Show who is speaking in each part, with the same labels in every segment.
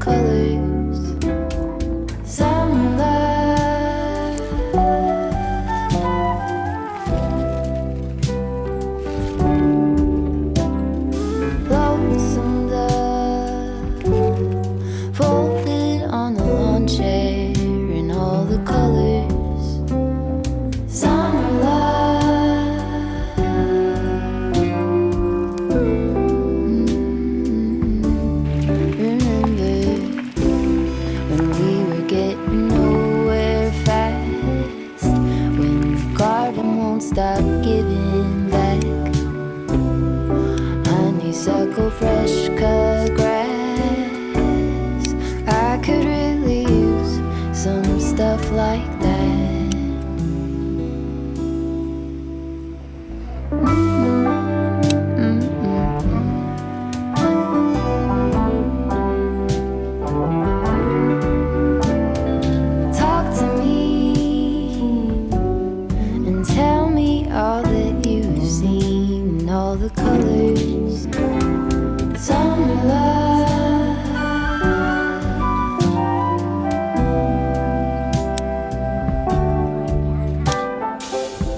Speaker 1: colors. Summer love, lonesome dove, folded on the lawn chair in all the colors. Summer love, remember when we were getting nowhere fast, when the garden won't stop giving back. Honeysuckle, fresh cut grass. I could really use some stuff like that. Talk to me and tell me all that you've seen, all the colors. Summer love,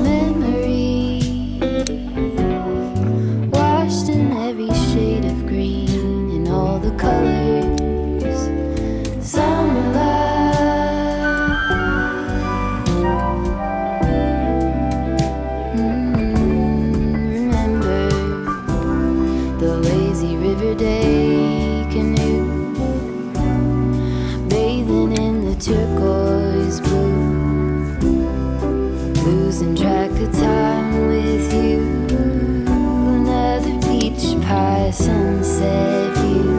Speaker 1: memory washed in every shade of green in all the colors. Summer love, remember the lazy river day canoe, bathing in the turquoise blue, losing track of time with you. Another peach pie sunset view,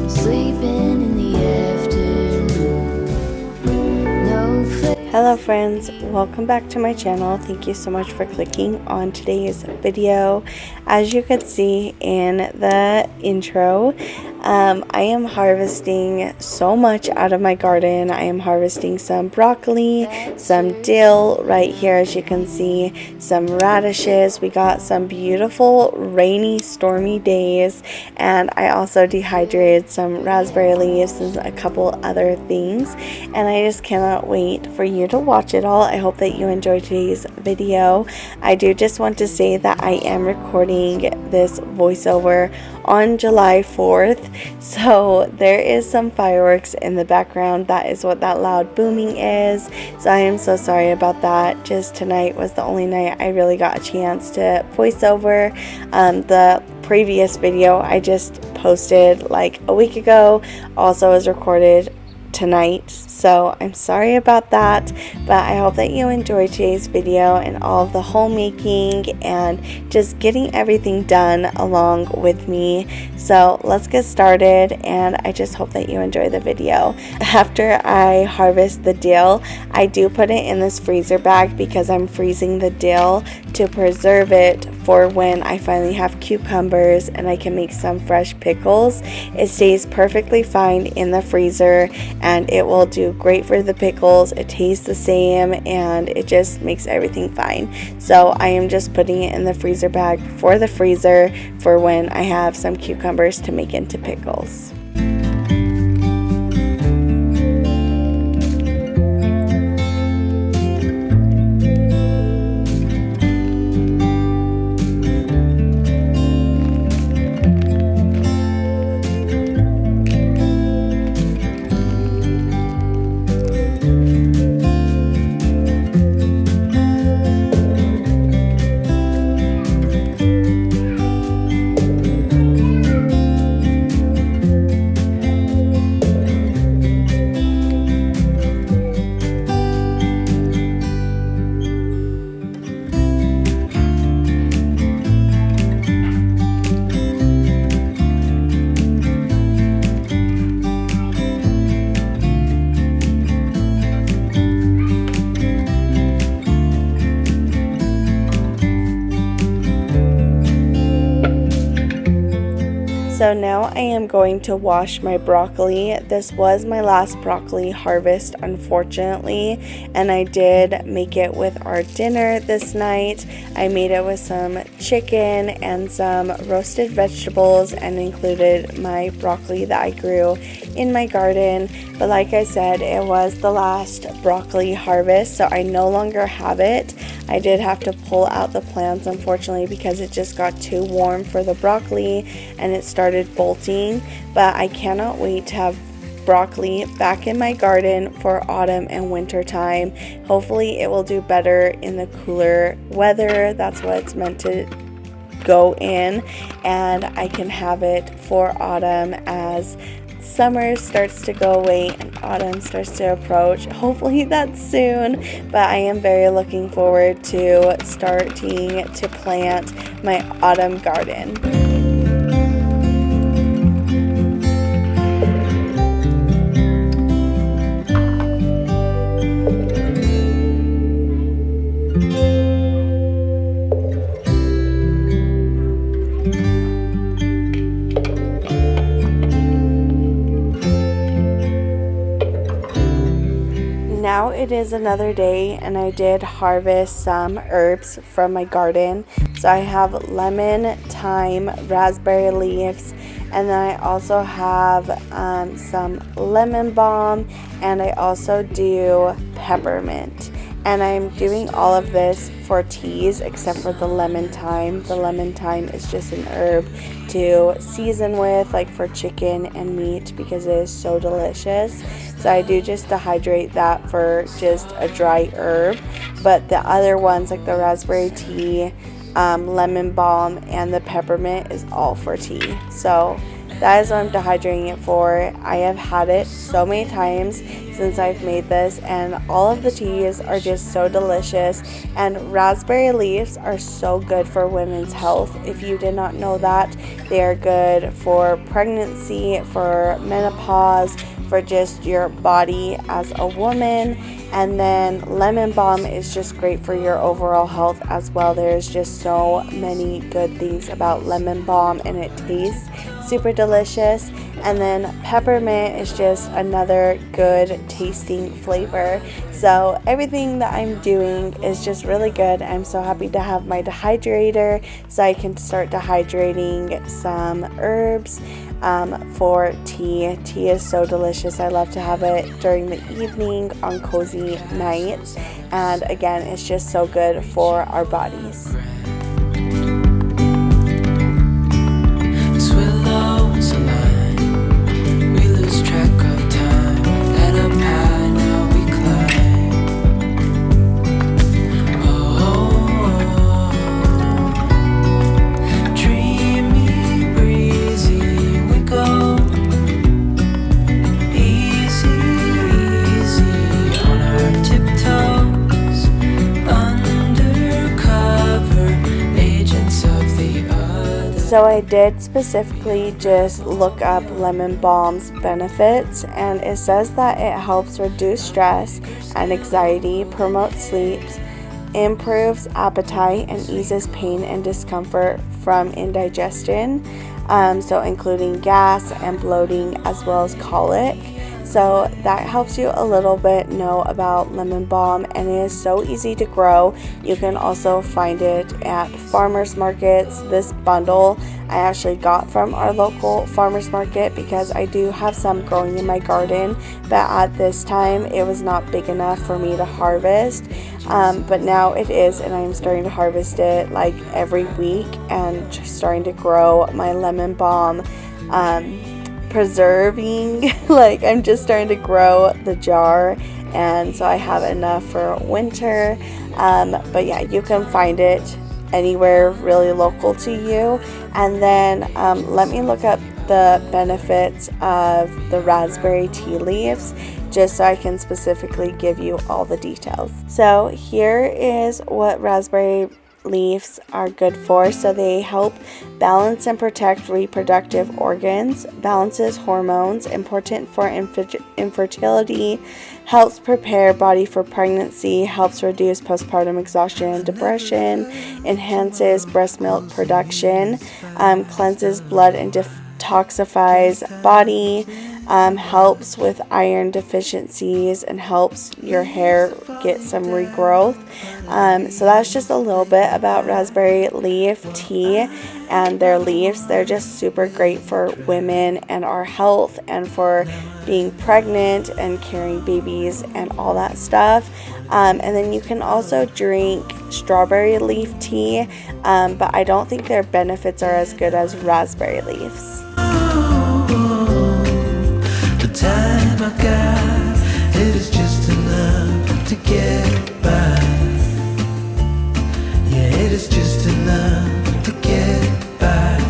Speaker 1: sleeping in the afternoon. No place.
Speaker 2: Hello friends, welcome back to my channel. Thank you so much for clicking on today's video. As you could see in the intro, I am harvesting so much out of my garden. I am harvesting some broccoli, some dill right here, as you can see, some radishes. We got some beautiful rainy, stormy days, and I also dehydrated some raspberry leaves and a couple other things, and I just cannot wait for you to watch it all. I hope that you enjoyed today's video. I do just want to say that I am recording this voiceover on July 4th, so there is some fireworks in the background. That is what that loud booming is, so I am so sorry about that. Just tonight was the only night I really got a chance to voice over. The previous video I just posted like a week ago also was recorded tonight, so I'm sorry about that, but I hope that you enjoyed today's video and all of the homemaking and just getting everything done along with me. So let's get started, and I just hope that you enjoy the video. After I harvest the dill, I do put it in this freezer bag because I'm freezing the dill to preserve it for when I finally have cucumbers and I can make some fresh pickles. It stays perfectly fine in the freezer, and it will do great for the pickles. It tastes the same, and it just makes everything fine. So I am just putting it in the freezer bag for the freezer for when I have some cucumbers to make into pickles. So now I am going to wash my broccoli. This was my last broccoli harvest, unfortunately, and I did make it with our dinner this night. I made it with some chicken and some roasted vegetables and included my broccoli that I grew in my garden. But like I said, it was the last broccoli harvest, so I no longer have it. I did have to pull out the plants, unfortunately, because it just got too warm for the broccoli and it started bolting. But I cannot wait to have broccoli back in my garden for autumn and winter time. Hopefully it will do better in the cooler weather. That's what it's meant to go in, and I can have it for autumn as summer starts to go away and autumn starts to approach. Hopefully that's soon, but I am very looking forward to starting to plant my autumn garden. Now it is another day and I did harvest some herbs from my garden. So I have lemon, thyme, raspberry leaves, and then I also have some lemon balm, and I also do peppermint. And I'm doing all of this for teas except for the lemon thyme. The lemon thyme is just an herb to season with, like for chicken and meat, because it is so delicious. So I do just dehydrate that for just a dry herb. But the other ones, like the raspberry tea, lemon balm, and the peppermint, is all for tea. So that is what I'm dehydrating it for. I have had it so many times since I've made this, and all of the teas are just so delicious. And raspberry leaves are so good for women's health. If you did not know that, they are good for pregnancy, for menopause, for just your body as a woman. And then lemon balm is just great for your overall health as well. There's just so many good things about lemon balm, and it tastes super delicious. And then peppermint is just another good tasting flavor. So everything that I'm doing is just really good. I'm so happy to have my dehydrator so I can start dehydrating some herbs for tea. Tea is so delicious. I love to have it during the evening on cozy nights. And again, it's just so good for our bodies. So I did specifically just look up lemon balm's benefits, and it says that it helps reduce stress and anxiety, promotes sleep, improves appetite, and eases pain and discomfort from indigestion, so including gas and bloating as well as colic. So that helps you a little bit know about lemon balm, and it is so easy to grow. You can also find it at farmers markets. This bundle I actually got from our local farmers market because I do have some growing in my garden, but at this time it was not big enough for me to harvest. But now it is, and I'm starting to harvest it like every week and just starting to grow my lemon balm. Preserving, like I'm just starting to grow the jar, and so I have enough for winter. But yeah, you can find it anywhere really local to you. And then let me look up the benefits of the raspberry tea leaves just so I can specifically give you all the details. So here is what raspberry leaves are good for. So they help balance and protect reproductive organs, balances hormones, important for infertility, helps prepare body for pregnancy, helps reduce postpartum exhaustion and depression, enhances breast milk production, cleanses blood and detoxifies body, helps with iron deficiencies, and helps your hair get some regrowth. So that's just a little bit about raspberry leaf tea and their leaves. They're just super great for women and our health and for being pregnant and carrying babies and all that stuff. And then you can also drink strawberry leaf tea, but I don't think their benefits are as good as raspberry leaves.
Speaker 3: The time I got, it is just enough to get by. Yeah, it is just enough to get by.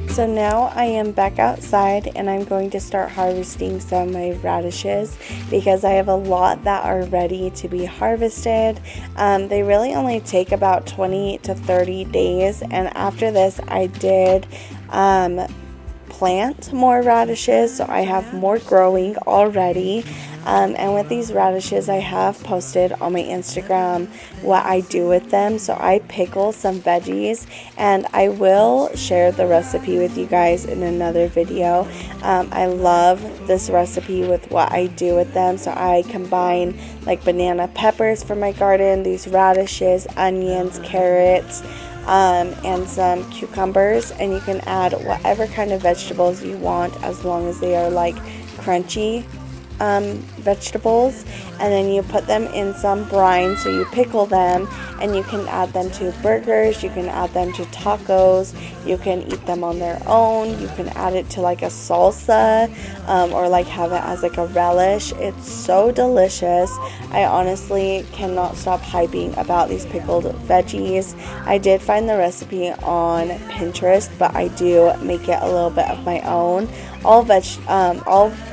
Speaker 2: So now I am back outside and I'm going to start harvesting some of my radishes because I have a lot that are ready to be harvested. They really only take about 20 to 30 days, and after this I did plant more radishes, so I have more growing already. And with these radishes, I have posted on my Instagram what I do with them. So I pickle some veggies, and I will share the recipe with you guys in another video. I love this recipe with what I do with them. So I combine like banana peppers from my garden, these radishes, onions, carrots, and some cucumbers, and you can add whatever kind of vegetables you want as long as they are like crunchy vegetables, and then you put them in some brine. So you pickle them and you can add them to burgers, you can add them to tacos, you can eat them on their own, you can add it to like a salsa, or like have it as like a relish. It's so delicious. I honestly cannot stop hyping about these pickled veggies. I did find the recipe on Pinterest, but I do make it a little bit of my own. All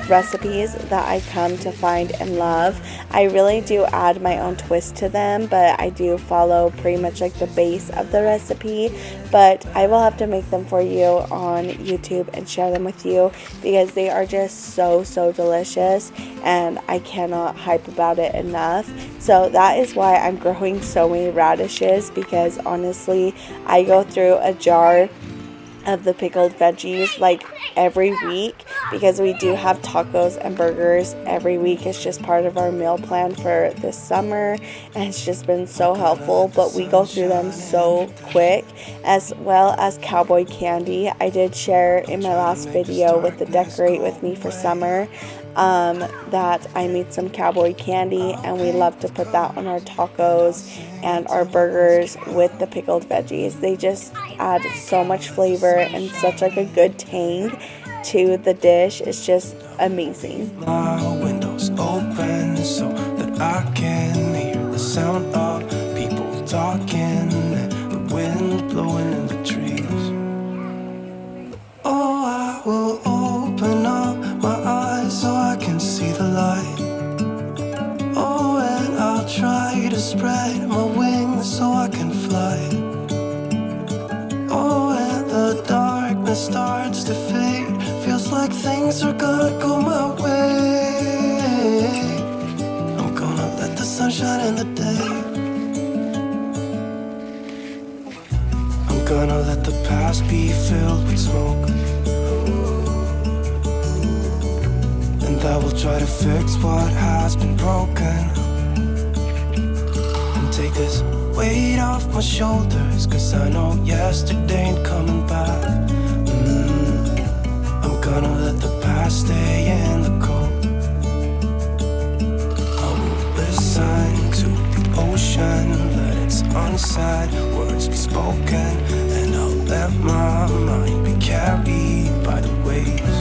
Speaker 2: recipes that I come to find and love, I really do add my own twist to them, but I do follow pretty much like the base of the recipe. But I will have to make them for you on YouTube and share them with you because they are just so delicious, and I cannot hype about it enough. So that is why I'm growing so many radishes, because honestly I go through a jar of the pickled veggies like every week, because we do have tacos and burgers every week. It's just part of our meal plan for this summer, and it's just been so helpful. But we go through them so quick, as well as cowboy candy. I did share in my last video with the Decorate With Me for Summer that I made some cowboy candy, and we love to put that on our tacos and our burgers with the pickled veggies. They just add so much flavor and such like a good tang to the dish. It's just amazing.
Speaker 3: My windows open so that I can hear the sound of people talking and the wind blowing in the trees. Oh, I will open up my eyes so I can see the light. Oh, and I'll try to spread my wings so I can fly. Oh, and the darkness starts to fade. Feels like things are gonna go my way. I'm gonna let the sun shine in the day. I'm gonna let the past be filled with smoke, and I will try to fix what has been broken, and take this weight off my shoulders, 'cause I know yesterday ain't coming back. I'm gonna let the past stay in the cold. I will listen to the ocean, let its unsaid words be spoken, and I'll let my mind be carried by the waves.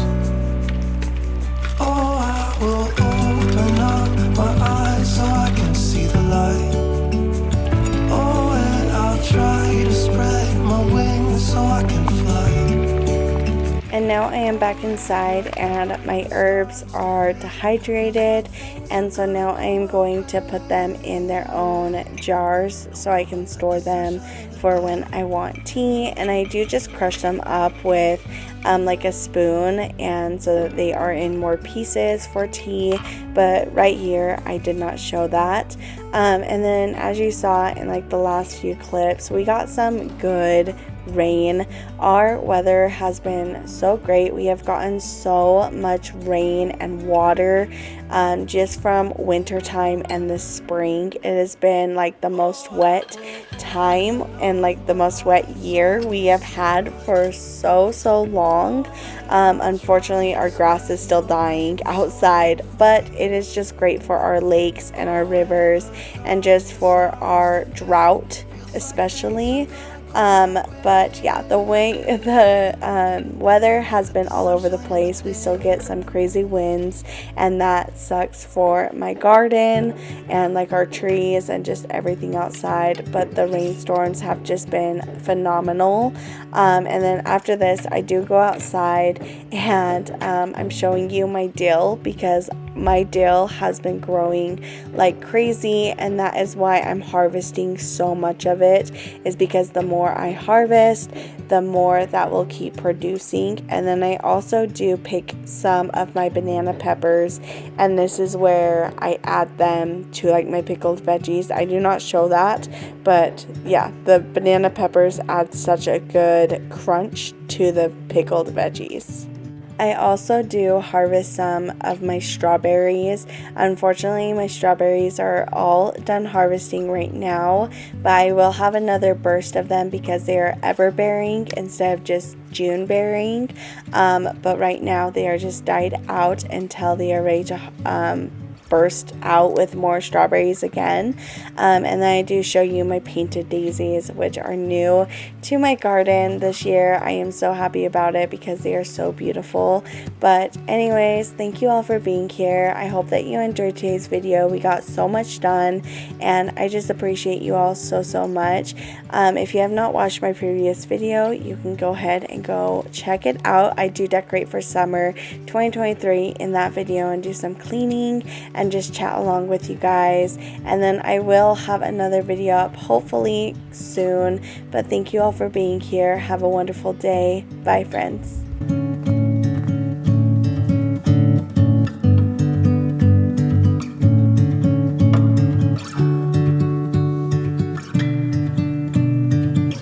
Speaker 3: Oh, I will open up my eyes so I can see the light. Oh, and I'll try to spread my wings so I can fly.
Speaker 2: And now I am back inside, and my herbs are dehydrated, and so now I am going to put them in their own jars so I can store them for when I want tea, and I do just crush them up with like a spoon, and so that they are in more pieces for tea. But right here I did not show that. And then as you saw in like the last few clips, we got some good rain. Our weather has been so great. We have gotten so much rain and water just from winter time and the spring. It has been like the most wet time and like the most wet year we have had for so long. Unfortunately, our grass is still dying outside, but it is just great for our lakes and our rivers and just for our drought especially. But yeah, the weather has been all over the place. We still get some crazy winds, and that sucks for my garden and like our trees and just everything outside. But the rainstorms have just been phenomenal. And then after this, I do go outside, and I'm showing you my dill, because my dill has been growing like crazy, and that is why I'm harvesting so much of it, is because the more I harvest, the more that will keep producing. And then I also do pick some of my banana peppers, and this is where I add them to like my pickled veggies. I do not show that, but yeah, the banana peppers add such a good crunch to the pickled veggies. I also do harvest some of my strawberries. Unfortunately, my strawberries are all done harvesting right now, but I will have another burst of them because they are ever bearing instead of just June bearing. But right now they are just died out until they are ready to burst out with more strawberries again. And then I do show you my painted daisies, which are new to my garden this year. I am so happy about it because they are so beautiful. But anyways, thank you all for being here. I hope that you enjoyed today's video. We got so much done, and I just appreciate you all so much. If you have not watched my previous video, you can go ahead and go check it out. I do decorate for summer 2023 in that video and do some cleaning and just chat along with you guys. And then I will have another video up hopefully soon. But thank you all for being here. Have a wonderful day. Bye, friends.